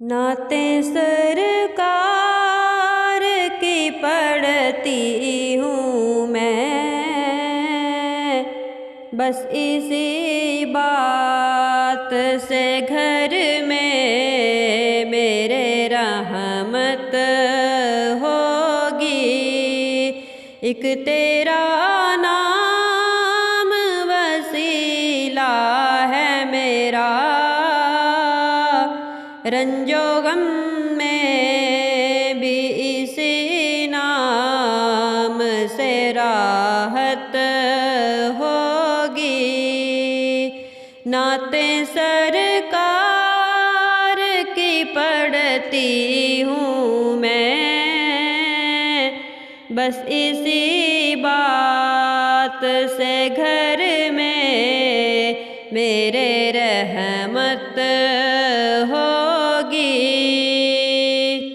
نعتیں سرکار کی پڑھتی ہوں میں، بس اسی بات سے گھر میں میرے رحمت ہوگی۔ ایک تیرا نام وسیلہ ہے میرا، رنج و غم میں بھی اسی نام سے راحت ہوگی۔ نعتیں سرکار کی پڑھتی ہوں میں، بس اسی بات سے گھر میں میرے رحمت